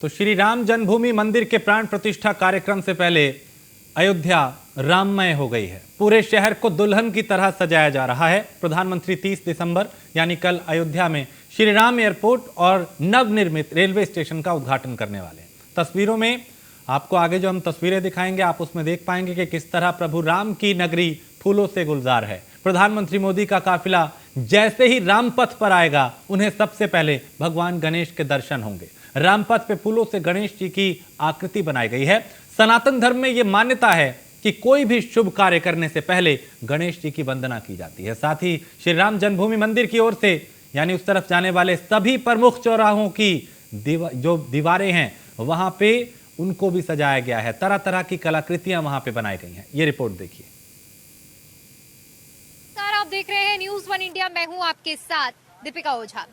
तो श्री राम जन्मभूमि मंदिर के प्राण प्रतिष्ठा कार्यक्रम से पहले अयोध्या राममय हो गई है। पूरे शहर को दुल्हन की तरह सजाया जा रहा है। प्रधानमंत्री 30 दिसंबर यानी कल अयोध्या में श्री राम एयरपोर्ट और नवनिर्मित रेलवे स्टेशन का उद्घाटन करने वाले हैं। तस्वीरों में आपको आगे जो हम तस्वीरें दिखाएंगे, आप उसमें देख पाएंगे कि किस तरह प्रभु राम की नगरी फूलों से गुलजार है। प्रधानमंत्री मोदी का काफिला जैसे ही रामपथ पर आएगा, उन्हें सबसे पहले भगवान गणेश के दर्शन होंगे। रामपथ पे फूलों से गणेश जी की आकृति बनाई गई है। सनातन धर्म में यह मान्यता है कि कोई भी शुभ कार्य करने से पहले गणेश जी की वंदना की जाती है। साथ ही श्री राम जन्मभूमि मंदिर की ओर से यानी उस तरफ जाने वाले सभी प्रमुख चौराहों की जो दीवारें हैं वहां पे उनको भी सजाया गया है। तरह तरह की कलाकृतियां वहां पे बनाई गई हैं। ये रिपोर्ट देखिए। आप देख रहे हैं न्यूज़ 1 इंडिया। मैं हूं आपके साथ दीपिका ओझा।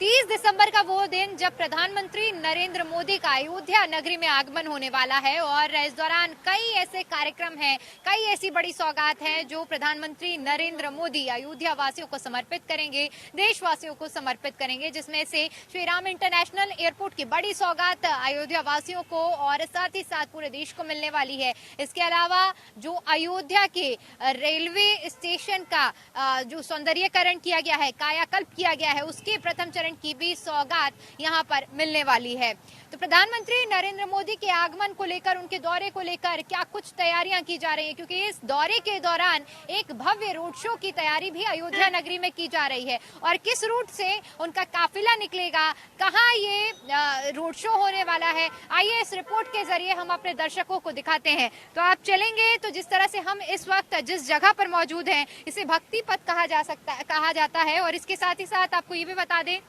30 दिसंबर का वो दिन जब प्रधानमंत्री नरेंद्र मोदी का अयोध्या नगरी में आगमन होने वाला है और इस दौरान कई ऐसे कार्यक्रम हैं, कई ऐसी बड़ी सौगात हैं जो प्रधानमंत्री नरेंद्र मोदी अयोध्या वासियों को समर्पित करेंगे, देशवासियों को समर्पित करेंगे, जिसमें से श्री राम इंटरनेशनल एयरपोर्ट की बड़ी सौगात अयोध्या वासियों को और साथ ही साथ पूरे देश को मिलने वाली है। इसके अलावा जो अयोध्या के रेलवे स्टेशन का जो सौंदर्यीकरण किया गया है, कायाकल्प किया गया है, उसके प्रथम चरण की भी सौगात यहां पर मिलने वाली है। तो प्रधानमंत्री नरेंद्र मोदी के आगमन को लेकर, उनके दौरे को लेकर क्या कुछ तैयारियां की जा रही हैं, क्योंकि इस दौरे के दौरान एक भव्य रोड शो की तैयारी भी अयोध्या नगरी में की जा रही है। और किस रूट से उनका काफिला निकलेगा, कहां ये रोड शो होने वाला है, आइए इस रिपोर्ट के जरिए हम अपने दर्शकों को दिखाते हैं। तो आप चलेंगे तो जिस तरह से हम इस वक्त जिस जगह पर मौजूद हैं, इसे भक्ति पथ कहा जाता है। और इसके साथ ही साथ आपको ये भी बता दें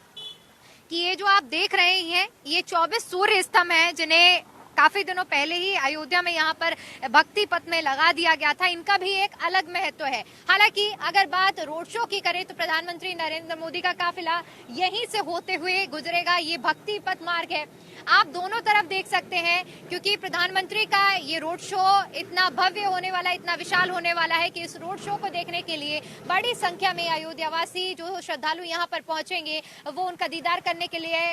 कि ये जो आप देख रहे हैं, ये 24 सूर्य स्तंभ हैं, जिन्हें काफी दिनों पहले ही अयोध्या में यहाँ पर भक्ति पथ में लगा दिया गया था। इनका भी एक अलग महत्व है। हालांकि अगर बात रोड शो की करें तो प्रधानमंत्री नरेंद्र मोदी का काफिला यहीं से होते हुए गुजरेगा। ये भक्ति पथ मार्ग है, आप दोनों तरफ देख सकते हैं, क्योंकि प्रधानमंत्री का ये रोड शो इतना भव्य होने वाला, इतना विशाल होने वाला है कि इस रोड शो को देखने के लिए बड़ी संख्या में अयोध्यावासी जो श्रद्धालु यहाँ पर पहुंचेंगे, वो उनका दीदार करने के लिए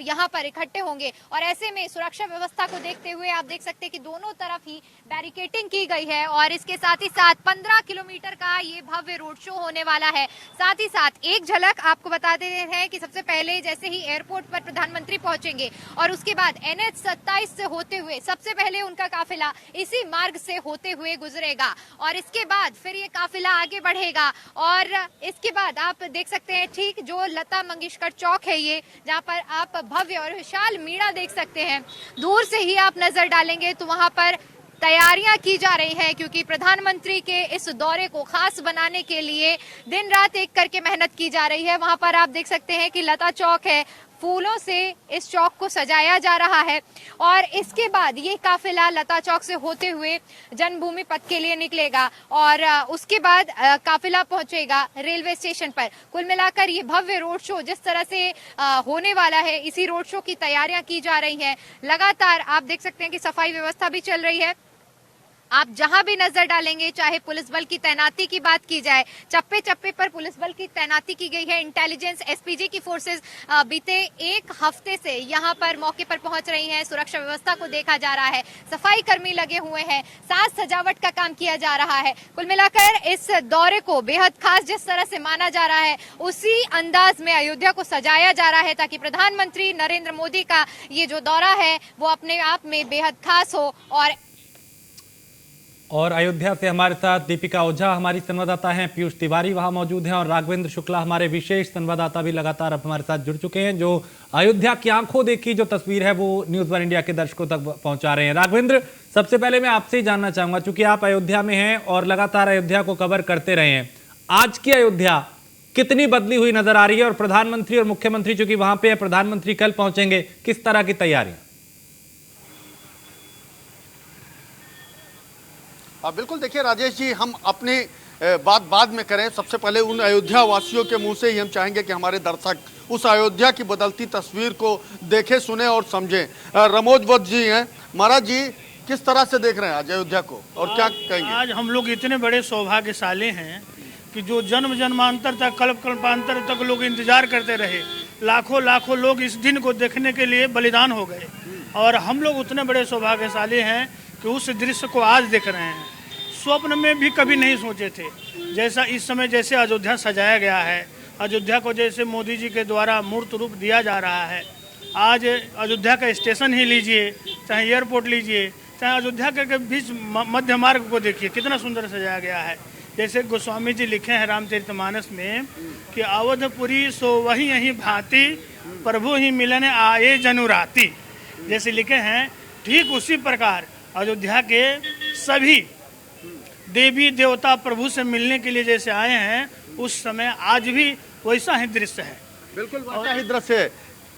यहाँ पर इकट्ठे होंगे। और ऐसे में सुरक्षा व्यवस्था को देखते हुए आप देख सकते हैं कि दोनों तरफ ही बैरिकेडिंग की गई है। और इसके साथ ही साथ 15 किलोमीटर का ये भव्य रोड शो होने वाला है। साथ ही साथ एक झलक आपको बता दे रहे हैं कि सबसे पहले जैसे ही एयरपोर्ट पर प्रधानमंत्री पहुंचेंगे और उसके बाद NH 27 से होते हुए सबसे पहले उनका काफिला इसी मार्ग से होते हुए गुजरेगा। और इसके बाद फिर ये काफिला आगे बढ़ेगा और इसके बाद आप देख सकते हैं ठीक जो लता मंगेशकर चौक है, ये जहाँ पर आप भव्य और विशाल मीणा देख सकते हैं। दूर से ही आप नजर डालेंगे तो वहां पर तैयारियां की जा रही हैं, क्योंकि प्रधानमंत्री के इस दौरे को खास बनाने के लिए दिन रात एक करके मेहनत की जा रही है। वहां पर आप देख सकते हैं कि लता चौक है, फूलों से इस चौक को सजाया जा रहा है। और इसके बाद ये काफिला लता चौक से होते हुए जन्मभूमि पथ के लिए निकलेगा और उसके बाद काफिला पहुंचेगा रेलवे स्टेशन पर। कुल मिलाकर ये भव्य रोड शो जिस तरह से होने वाला है, इसी रोड शो की तैयारियां की जा रही हैं। लगातार आप देख सकते हैं कि सफाई व्यवस्था भी चल रही है। आप जहां भी नजर डालेंगे, चाहे पुलिस बल की तैनाती की बात की जाए, चप्पे चप्पे पर पुलिस बल की तैनाती की गई है। इंटेलिजेंस SPG की फोर्सेस बीते एक हफ्ते से यहां पर मौके पर पहुंच रही हैं। सुरक्षा व्यवस्था को देखा जा रहा है, सफाई कर्मी लगे हुए हैं, साज सजावट का काम किया जा रहा है। कुल मिलाकर इस दौरे को बेहद खास जिस तरह से माना जा रहा है, उसी अंदाज में अयोध्या को सजाया जा रहा है ताकि प्रधानमंत्री नरेंद्र मोदी का ये जो दौरा है वो अपने आप में बेहद खास हो। और अयोध्या से हमारे साथ दीपिका ओझा हमारी संवाददाता हैं, पीयूष तिवारी वहां मौजूद हैं और राघवेंद्र शुक्ला हमारे विशेष संवाददाता भी लगातार अब हमारे साथ जुड़ चुके हैं, जो अयोध्या की आंखों देखी जो तस्वीर है वो न्यूज़ 1 इंडिया के दर्शकों तक पहुंचा रहे हैं। राघवेंद्र, सबसे पहले मैं आपसे ही जानना चाहूंगा, चूंकि आप अयोध्या में हैं और लगातार अयोध्या को कवर करते रहे हैं, आज की अयोध्या कितनी बदली हुई नजर आ रही है? और प्रधानमंत्री और मुख्यमंत्री चूंकि वहां पे है, प्रधानमंत्री कल पहुंचेंगे, किस तरह की तैयारी? बिल्कुल, देखिए राजेश जी, हम अपनी बात बाद में करें। सबसे पहले उन अयोध्या वासियों के मुंह से ही हम चाहेंगे कि हमारे दर्शक उस अयोध्या की बदलती तस्वीर को देखें, सुने और समझें। रमोज वत्स जी हैं। महाराज जी, किस तरह से देख रहे हैं आज अयोध्या को और क्या कहेंगे? आज हम लोग इतने बड़े सौभाग्यशाली हैं कि जो जन्म जन्मांतर तक, कल्प कल्पांतर तक लोग इंतजार करते रहे, लाखों लाखों लोग इस दिन को देखने के लिए बलिदान हो गए। और हम लोग उतने बड़े सौभाग्यशाली हैं कि उस दृश्य को आज देख रहे हैं। स्वप्न में भी कभी नहीं सोचे थे। जैसा इस समय जैसे अयोध्या सजाया गया है, अयोध्या को जैसे मोदी जी के द्वारा मूर्त रूप दिया जा रहा है। आज अयोध्या का स्टेशन ही लीजिए, चाहे एयरपोर्ट लीजिए, चाहे अयोध्या के बीच मध्य मार्ग को देखिए, कितना सुंदर सजाया गया है। जैसे गोस्वामी जी लिखे हैं रामचरितमानस में कि अवधपुरी सो वही यही भांति, प्रभु ही मिलन आए जनुराती। जैसे लिखे हैं, ठीक उसी प्रकार अयोध्या के सभी देवी देवता प्रभु से मिलने के लिए जैसे आए हैं, उस समय आज भी वैसा ही दृश्य है। बिल्कुल वैसा ही दृश्य है।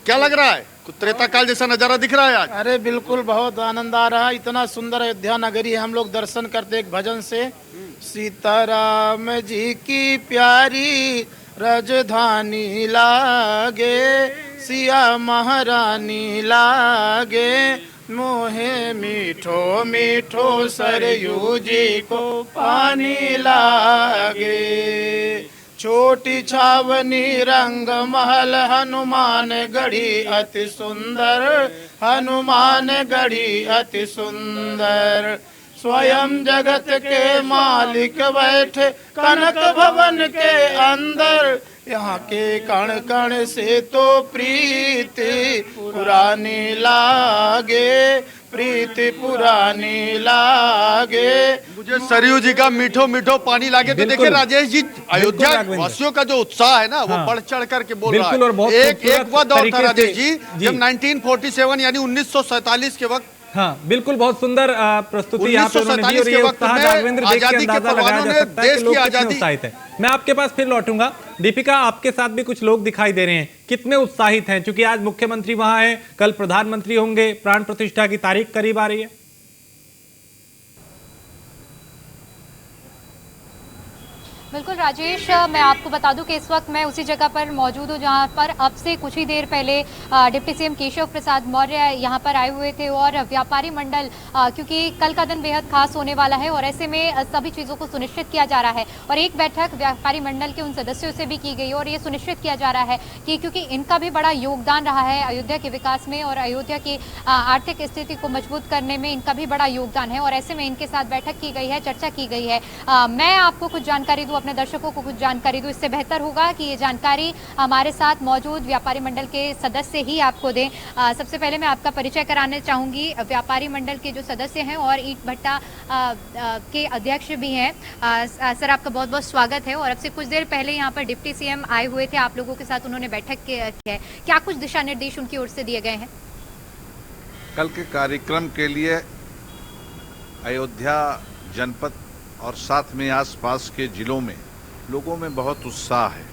क्या लग रहा है, कुछ त्रेता काल जैसा नजारा दिख रहा है आज? अरे बिल्कुल, बहुत आनंद आ रहा है। इतना सुंदर अयोध्या नगरी है। हम लोग दर्शन करते एक भजन से, सीताराम जी की प्यारी राजधानी लागे, सिया महारानी लागे, मोहे मीठो मीठो सरयू जी को पानी लागे। छोटी छावनी रंग महल हनुमान गढ़ी अति सुंदर, हनुमान गढ़ी अति सुंदर। स्वयं जगत के मालिक बैठे कनक भवन के अंदर, यहाँ के कण कण से तो प्रीति पुरानी लागे, प्रीति पुरानी लागे। मुझे सरयू जी का मीठो मीठो पानी लागे। तो देखिए राजेश जी, अयोध्या वासियों का जो उत्साह है ना, वो बढ़ चढ़ करके बोल रहा है। एक वह दौर था राजेश जी जब 1947 यानी 1947 के वक्त, हाँ बिल्कुल, बहुत सुंदर प्रस्तुति यहाँ पे उन्होंने दी और ये उत्साह राघवेंद्र देख के अंदाजा लगाया जा सकता है कि लोग कितने उत्साहित हैं। मैं आपके पास फिर लौटूंगा। दीपिका, आपके साथ भी कुछ लोग दिखाई दे रहे हैं, कितने उत्साहित हैं? क्योंकि आज मुख्यमंत्री वहां है, कल प्रधानमंत्री होंगे, प्राण प्रतिष्ठा की तारीख करीब आ रही है। बिल्कुल राजेश, मैं आपको बता दूं कि इस वक्त मैं उसी जगह पर मौजूद हूं जहां पर अब से कुछ ही देर पहले डिप्टी सीएम केशव प्रसाद मौर्य यहां पर आए हुए थे। और व्यापारी मंडल, क्योंकि कल का दिन बेहद खास होने वाला है और ऐसे में सभी चीज़ों को सुनिश्चित किया जा रहा है। और एक बैठक व्यापारी मंडल के उन सदस्यों से भी की गई और ये सुनिश्चित किया जा रहा है कि क्योंकि इनका भी बड़ा योगदान रहा है अयोध्या के विकास में और अयोध्या की आर्थिक स्थिति को मजबूत करने में इनका भी बड़ा योगदान है। और ऐसे में इनके साथ बैठक की गई है, चर्चा की गई है। मैं आपको कुछ जानकारी दूँ, अपने दर्शकों को कुछ जानकारी दूं, इससे बेहतर होगा कि ये जानकारी हमारे साथ मौजूद व्यापारी मंडल के सदस्य ही आपको दें। सबसे पहले मैं आपका परिचय कराना चाहूंगी। व्यापारी मंडल के जो सदस्य हैं और ईंट भट्टा के अध्यक्ष भी हैं। सर, आपका बहुत बहुत स्वागत है। और अब से कुछ देर पहले यहाँ पर डिप्टी सीएम आए हुए थे, आप लोगों के साथ उन्होंने बैठक की है। क्या कुछ दिशा निर्देश उनकी ओर से दिए गए हैं? कल के कार्यक्रम के लिए अयोध्या जनपद और साथ में आसपास के जिलों में लोगों में बहुत उत्साह है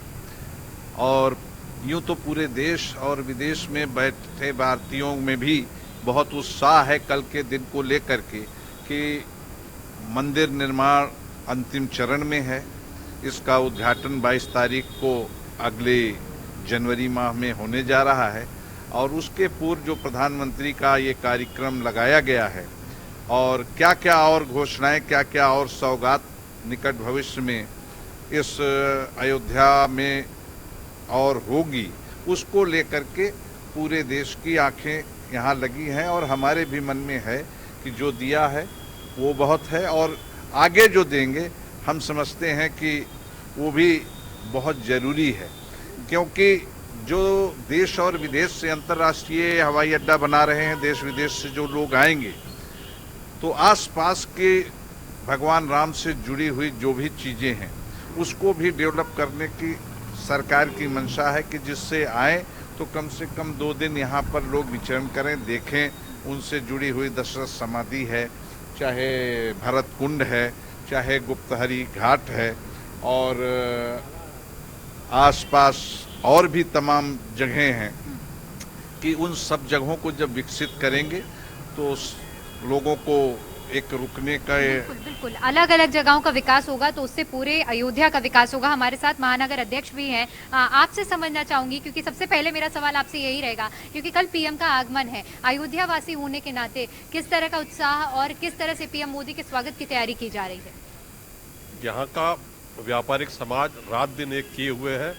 और यूं तो पूरे देश और विदेश में बैठे भारतीयों में भी बहुत उत्साह है कल के दिन को लेकर के कि मंदिर निर्माण अंतिम चरण में है। इसका उद्घाटन 22 तारीख को अगले जनवरी माह में होने जा रहा है और उसके पूर्व जो प्रधानमंत्री का ये कार्यक्रम लगाया गया है और क्या क्या और घोषणाएं, क्या क्या और सौगात निकट भविष्य में इस अयोध्या में और होगी, उसको लेकर के पूरे देश की आंखें यहाँ लगी हैं और हमारे भी मन में है कि जो दिया है वो बहुत है और आगे जो देंगे हम समझते हैं कि वो भी बहुत ज़रूरी है। क्योंकि जो देश और विदेश से अंतर्राष्ट्रीय हवाई अड्डा बना रहे हैं, देश विदेश से जो लोग आएंगे, तो आसपास के भगवान राम से जुड़ी हुई जो भी चीज़ें हैं उसको भी डेवलप करने की सरकार की मंशा है कि जिससे आए तो कम से कम 2 दिन यहाँ पर लोग विचरण करें, देखें। उनसे जुड़ी हुई दशरथ समाधि है, चाहे भरत कुंड है, चाहे गुप्तहरी घाट है और आसपास और भी तमाम जगहें हैं कि उन सब जगहों को जब विकसित करेंगे तो लोगों को एक रुकने का बिल्कुल अलग अलग जगहों का विकास होगा तो उससे पूरे अयोध्या का विकास होगा। हमारे साथ महानगर अध्यक्ष भी हैं, आपसे समझना चाहूंगी क्योंकि सबसे पहले मेरा सवाल आपसे यही रहेगा क्योंकि कल पीएम का आगमन है, अयोध्या वासी होने के नाते किस तरह का उत्साह और किस तरह से पीएम मोदी के स्वागत की तैयारी की जा रही है? यहाँ का व्यापारिक समाज रात दिन एक किए हुए है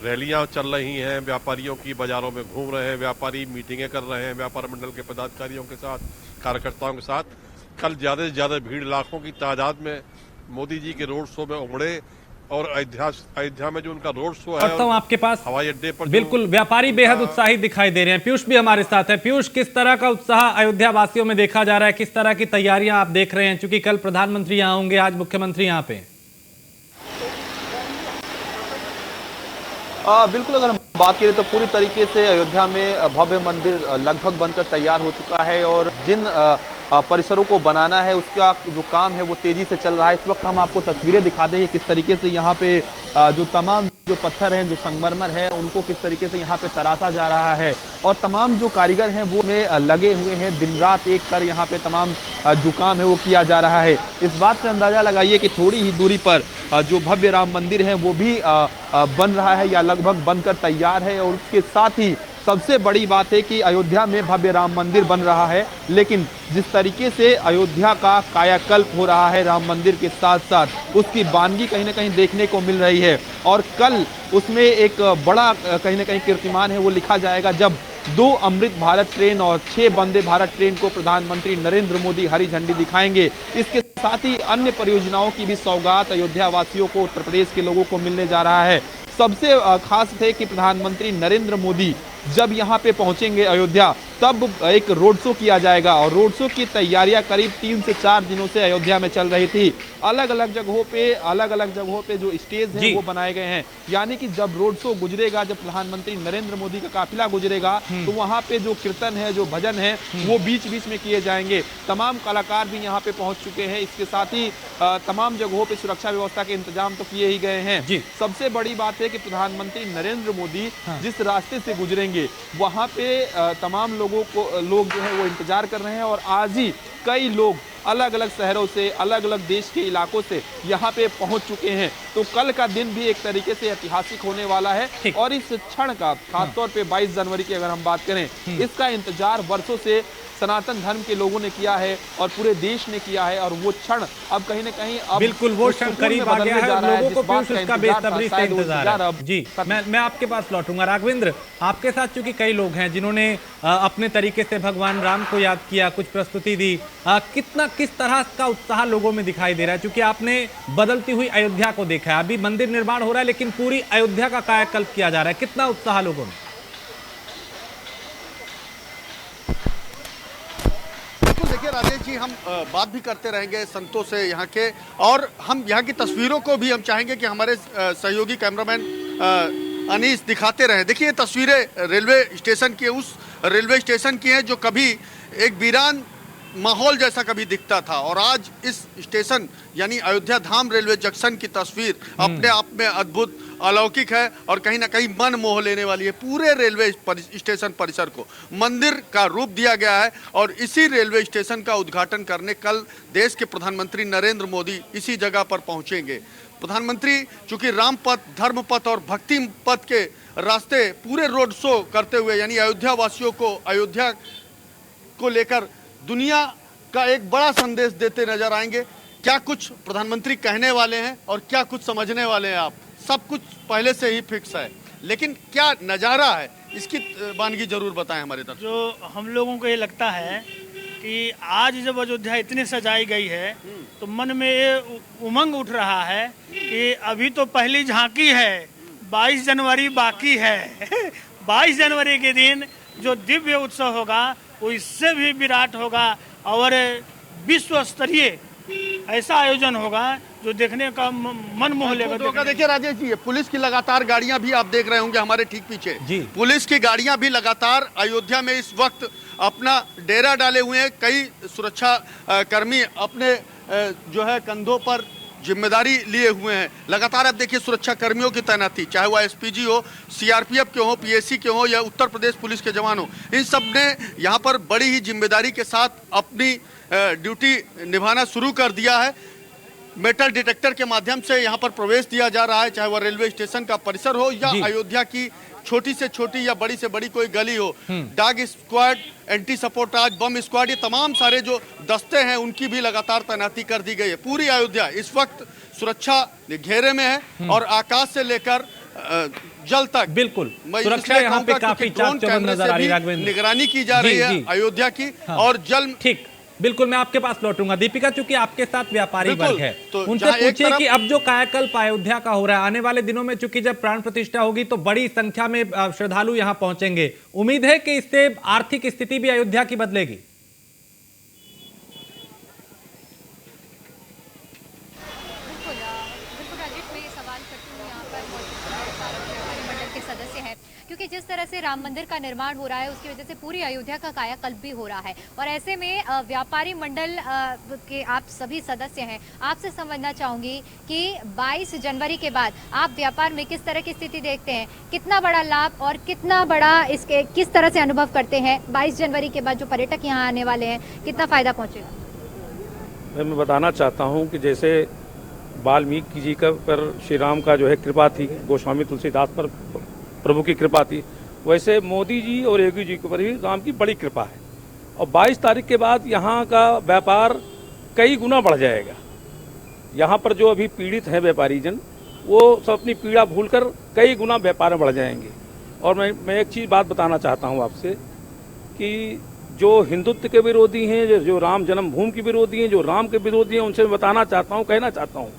रैलियां चल रही हैं, व्यापारियों की बाजारों में घूम रहे हैं, व्यापारी मीटिंगें कर रहे हैं व्यापार मंडल के पदाधिकारियों के साथ, कार्यकर्ताओं के साथ। कल ज़्यादा से ज़्यादा भीड़, लाखों की तादाद में मोदी जी के रोड शो में उमड़े और अयोध्या में जो उनका रोड शो है, पढ़ता हूं आपके पास हवाई अड्डे पर बिल्कुल व्यापारी बेहद उत्साहित दिखाई दे रहे हैं। पीयूष भी हमारे साथ है। पीयूष, किस तरह का उत्साह अयोध्या वासियों में देखा जा रहा है, किस तरह की तैयारियां आप देख रहे हैं, क्योंकि कल प्रधानमंत्री यहाँ होंगे, आज मुख्यमंत्री यहाँ पे? बिल्कुल, अगर हम बात करें तो पूरी तरीके से अयोध्या में भव्य मंदिर लगभग बनकर तैयार हो चुका है और जिन परिसरों को बनाना है उसका जो काम है वो तेजी से चल रहा है। इस वक्त हम आपको तस्वीरें दिखा दें किस तरीके से यहाँ पे जो तमाम जो पत्थर हैं, जो संगमरमर है, उनको किस तरीके से यहाँ पे तराशा जा रहा है और तमाम जो कारीगर हैं वो में लगे हुए हैं, दिन रात एक कर यहाँ पे तमाम जो काम है वो किया जा रहा है। इस बात से अंदाजा लगाइए कि थोड़ी ही दूरी पर जो भव्य राम मंदिर है वो भी बन रहा है या लगभग बनकर तैयार है और उसके साथ ही सबसे बड़ी बात है कि अयोध्या में भव्य राम मंदिर बन रहा है, लेकिन जिस तरीके से अयोध्या का कायाकल्प हो रहा है राम मंदिर के साथ साथ उसकी वानगी कहीं ना कहीं देखने को मिल रही है। और कल उसमें एक बड़ा कहीं ना कहीं कीर्तिमान है वो लिखा जाएगा जब 2 अमृत भारत ट्रेन और 6 वंदे भारत ट्रेन को प्रधानमंत्री नरेंद्र मोदी हरी झंडी दिखाएंगे। इसके साथ ही अन्य परियोजनाओं की भी सौगात अयोध्या वासियों को, उत्तर प्रदेश के लोगों को मिलने जा रहा है। सबसे खास है कि प्रधानमंत्री नरेंद्र मोदी जब यहाँ पे पहुंचेंगे अयोध्या तब एक रोड शो किया जाएगा और रोड शो की तैयारियां करीब 3 से 4 दिनों से अयोध्या में चल रही थी। अलग अलग जगहों पे जो स्टेज हैं वो बनाए गए हैं, यानी कि जब रोड शो गुजरेगा, जब प्रधानमंत्री नरेंद्र मोदी का काफिला गुजरेगा तो वहाँ पे जो कीर्तन है, जो भजन है वो बीच बीच में किए जाएंगे। तमाम कलाकार भी यहाँ पे पहुंच चुके हैं। इसके साथ ही तमाम जगहों पे सुरक्षा व्यवस्था के इंतजाम तो किए ही गए हैं। सबसे बड़ी बात है कि प्रधानमंत्री नरेंद्र मोदी जिस रास्ते से गुजरेंगे वहाँ पे तमाम लोग जो है वो इंतजार कर रहे हैं और आज ही कई लोग अलग अलग शहरों से, अलग अलग देश के इलाकों से यहाँ पे पहुंच चुके हैं। तो कल का दिन भी एक तरीके से ऐतिहासिक होने वाला है और इस क्षण का खासतौर पे 22 जनवरी की अगर हम बात करें, इसका इंतजार वर्षों से सनातन धर्म के लोगों ने किया है और पूरे देश ने किया है और वो क्षण अब कहीं न कहीं अब बिल्कुल वो क्षण करीब आ गया है और लोगों को पीयूष उसका बेसब्री से इंतजार है। जी, मैं आपके पास लौटूंगा। राघवेंद्र, आपके साथ चूंकि कई लोग हैं जिन्होंने अपने तरीके से भगवान राम को याद किया, कुछ प्रस्तुति दी, किस तरह का उत्साह लोगों में दिखाई दे रहा है? क्योंकि आपने बदलती हुई अयोध्या को देखा है, अभी मंदिर निर्माण हो रहा है लेकिन पूरी अयोध्या का कायाकल्प किया जा रहा है, कितना उत्साह लोगों में? देखिए राजेश जी, हम बात भी करते रहेंगे संतों से यहाँ के और हम यहाँ की तस्वीरों को भी हम चाहेंगे कि हमारे सहयोगी कैमरामैन अनीस दिखाते रहे। देखिए ये तस्वीरें रेलवे स्टेशन की, उस रेलवे स्टेशन की हैं जो कभी एक वीरान माहौल जैसा कभी दिखता था और आज इस स्टेशन यानी अयोध्या धाम रेलवे जंक्शन की तस्वीर अपने आप में अद्भुत, अलौकिक है और कहीं ना कहीं मन मोह लेने वाली है। पूरे रेलवे स्टेशन परिसर को मंदिर का रूप दिया गया है और इसी रेलवे स्टेशन का उद्घाटन करने कल देश के प्रधानमंत्री नरेंद्र मोदी इसी जगह पर पहुंचेंगे। प्रधानमंत्री चूंकि राम पथ, धर्म पथ और भक्ति पथ के रास्ते पूरे रोड शो करते हुए यानी अयोध्या वासियों को अयोध्या को लेकर दुनिया का एक बड़ा संदेश देते नजर आएंगे। क्या कुछ प्रधानमंत्री कहने वाले हैं और क्या कुछ समझने वाले हैं, आप सब कुछ पहले से ही फिक्स है, लेकिन क्या नज़ारा है इसकी वानगी जरूर बताएं हमारे तरफ। जो हम लोगों को ये लगता है कि आज जब अयोध्या इतनी सजाई गई है तो मन में ये उमंग उठ रहा है कि अभी तो पहली झांकी है, 22 जनवरी बाकी है। 22 जनवरी के दिन जो दिव्य उत्सव होगा वो इससे भी विराट होगा और विश्व स्तरीय ऐसा आयोजन होगा जो देखने का मन मोह लेगा। देखिए राजेश जी, पुलिस की लगातार गाड़ियां भी आप देख रहे होंगे हमारे ठीक पीछे जी। पुलिस की गाड़ियां भी लगातार अयोध्या में इस वक्त अपना डेरा डाले हुए हैं। कई सुरक्षा कर्मी अपने जो है कंधों पर जिम्मेदारी लिए हुए हैं। लगातार आप देखिए सुरक्षा कर्मियों की तैनाती, चाहे वह एसपीजी हो, सीआरपीएफ के हो, पीएसी के हो या उत्तर प्रदेश पुलिस के जवान हो, इन सब ने यहाँ पर बड़ी ही जिम्मेदारी के साथ अपनी ड्यूटी निभाना शुरू कर दिया है। मेटल डिटेक्टर के माध्यम से यहाँ पर प्रवेश दिया जा रहा है, चाहे वह रेलवे स्टेशन का परिसर हो या अयोध्या की छोटी से छोटी या बड़ी से बड़ी कोई गली हो। Dog squad, anti sabotage, bomb squad, ये तमाम सारे जो दस्ते हैं उनकी भी लगातार तैनाती कर दी गई है। पूरी अयोध्या इस वक्त सुरक्षा घेरे में है और आकाश से लेकर जल तक। बिल्कुल, मैं सुरक्षा इसलिए यहाँ पे कहूंगा काफी क्योंकि ड्रोन चाक चौबंद कैमरे नजर से आ रही भी है राघवेंद्र। निगरानी की जा रही जी, है जी। अयोध्या की। हाँ। और जल ठीक, बिल्कुल, मैं आपके पास लौटूंगा दीपिका, चूंकि आपके साथ व्यापारी बिल्कुल, वर्ग है, तो उनसे जहां एक पूछिए तरफ- कि अब जो कायाकल्प अयोध्या का हो रहा है, आने वाले दिनों में चूंकि जब प्राण प्रतिष्ठा होगी तो बड़ी संख्या में श्रद्धालु यहां पहुंचेंगे, उम्मीद है कि इससे आर्थिक स्थिति भी अयोध्या की बदलेगी। बिल्कुल राजेश, मैं ये सवाल करती हूँ यहाँ पर मौजूद सारे व्यापारी मंडल के सदस्य हैं, क्योंकि जिस तरह से राम मंदिर का निर्माण हो रहा है उसकी वजह से पूरी अयोध्या का कायाकल्प भी हो रहा है, और ऐसे में व्यापारी मंडल के आप सभी सदस्य हैं, आपसे समझना चाहूंगी कि 22 जनवरी के बाद आप व्यापार में किस तरह की स्थिति देखते हैं, कितना बड़ा लाभ और कितना बड़ा इसके किस तरह से अनुभव करते हैं 22 जनवरी के बाद जो पर्यटक यहाँ आने वाले हैं, कितना फायदा पहुँचेगा? मैं बताना चाहता हूँ कि जैसे वाल्मीकि जी का पर श्री राम का जो है कृपा थी, गोस्वामी तुलसीदास पर प्रभु की कृपा थी, वैसे मोदी जी और योगी जी के ऊपर भी राम की बड़ी कृपा है। और 22 तारीख के बाद यहाँ का व्यापार कई गुना बढ़ जाएगा। यहाँ पर जो अभी पीड़ित हैं व्यापारी जन, वो सब अपनी पीड़ा भूलकर कई गुना व्यापार में बढ़ जाएंगे। और मैं एक चीज़ बात बताना चाहता हूँ आपसे कि जो हिंदुत्व के विरोधी हैं, जो राम जन्मभूमि के विरोधी हैं, जो राम के विरोधी हैं, उनसे मैं बताना चाहता हूँ, कहना चाहता हूँ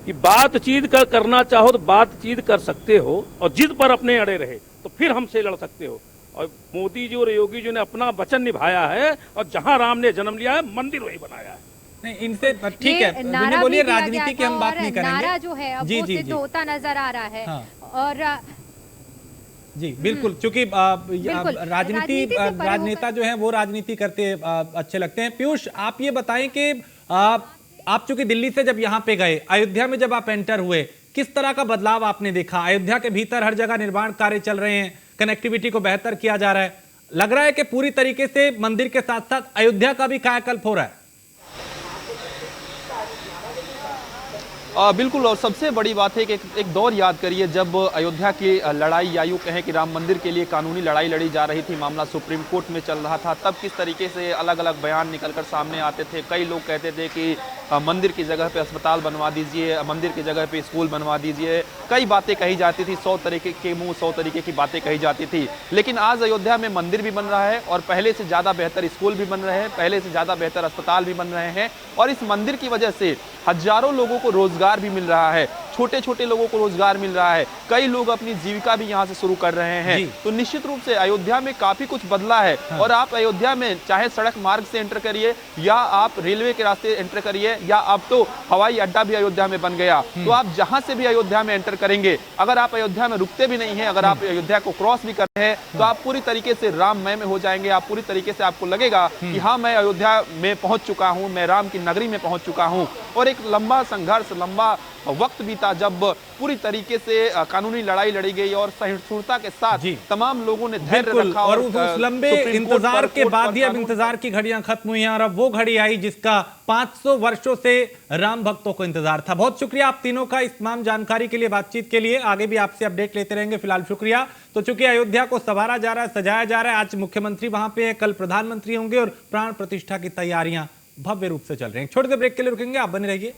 कि बातचीत करना चाहो तो बातचीत कर सकते हो, और जिद पर अपने अड़े रहे तो फिर हमसे लड़ सकते हो। और मोदी जी और योगी जी ने अपना वचन निभाया है, और जहां राम ने जन्म लिया है मंदिर वही बनाया है। नहीं, इनसे ठीक है, नारा बोलिए, भी दिया राजनीति की गया हम था बात और नहीं करेंगे। नारा जो है अब जी, वो जी, सिद्ध जी। होता नजर आ रहा है। हाँ। और जी बिल्कुल, चूंकि बिल्कुल, राजनीति राजनीति से परे राजनेता जो है वो राजनीति करते अच्छे लगते हैं। पीयूष, आप ये बताएं कि आप चूंकि दिल्ली से जब यहाँ पे गए, अयोध्या में जब आप एंटर हुए, किस तरह का बदलाव आपने देखा? अयोध्या के भीतर हर जगह निर्माण कार्य चल रहे हैं, कनेक्टिविटी को बेहतर किया जा रहा है, लग रहा है कि पूरी तरीके से मंदिर के साथ साथ अयोध्या का भी कायाकल्प हो रहा है। बिल्कुल, और सबसे बड़ी बात है कि एक दौर याद करिए जब अयोध्या की लड़ाई, या यूँ कहें कि राम मंदिर के लिए कानूनी लड़ाई लड़ी जा रही थी, मामला सुप्रीम कोर्ट में चल रहा था, तब किस तरीके से अलग अलग बयान निकलकर सामने आते थे। कई लोग कहते थे कि मंदिर की जगह पे अस्पताल बनवा दीजिए, मंदिर की जगह पे स्कूल बनवा दीजिए, कई बातें कही जाती थी, 100 तरीके के मुंह 100 तरीके की बातें कही जाती थी। लेकिन आज अयोध्या में मंदिर भी बन रहा है, और पहले से ज़्यादा बेहतर स्कूल भी बन रहे हैं, पहले से ज़्यादा बेहतर अस्पताल भी बन रहे हैं, और इस मंदिर की वजह से हजारों लोगों को रोजगार भी मिल रहा है, छोटे छोटे लोगों को रोजगार मिल रहा है, कई लोग अपनी जीविका भी यहाँ से शुरू कर रहे हैं। तो निश्चित रूप से अयोध्या में काफी कुछ बदला है। हाँ। और आप अयोध्या में चाहे सड़क मार्ग से एंटर करिए, या आप रेलवे के रास्ते एंटर करिए, या अब तो हवाई अड्डा भी अयोध्या में बन गया, तो आप जहां से भी अयोध्या में एंटर करेंगे, अगर आप अयोध्या में रुकते भी नहीं है, अगर आप अयोध्या को क्रॉस भी कर रहे हैं, तो आप पूरी तरीके से राममय में हो जाएंगे। आप पूरी तरीके से आपको लगेगा कि हाँ, मैं अयोध्या में पहुंच चुका हूं, मैं राम की नगरी में पहुंच चुका हूं। और एक लंबा संघर्ष, लंबा वक्त बीता जब पूरी तरीके से कानूनी लड़ाई लड़ी गई, और सहिष्णुता के साथ तमाम लोगों ने धैर्य रखा, और उस लंबे इंतजार के बाद ही अब इंतजार की घड़ियां खत्म हुई हैं, और अब वो घड़ी आई जिसका 500 वर्षों से राम भक्तों को इंतजार था। बहुत शुक्रिया आप तीनों का इस तमाम जानकारी के लिए, बातचीत के लिए। आगे भी आपसे अपडेट लेते रहेंगे, फिलहाल शुक्रिया। तो चूंकि अयोध्या को संवारा जा रहा है, सजाया जा रहा है, आज मुख्यमंत्री वहां पे है, कल प्रधानमंत्री होंगे, और प्राण प्रतिष्ठा की तैयारियां भव्य रूप से चल रही हैं। छोटे से ब्रेक के लिए रुकेंगे, आप बने रहिए।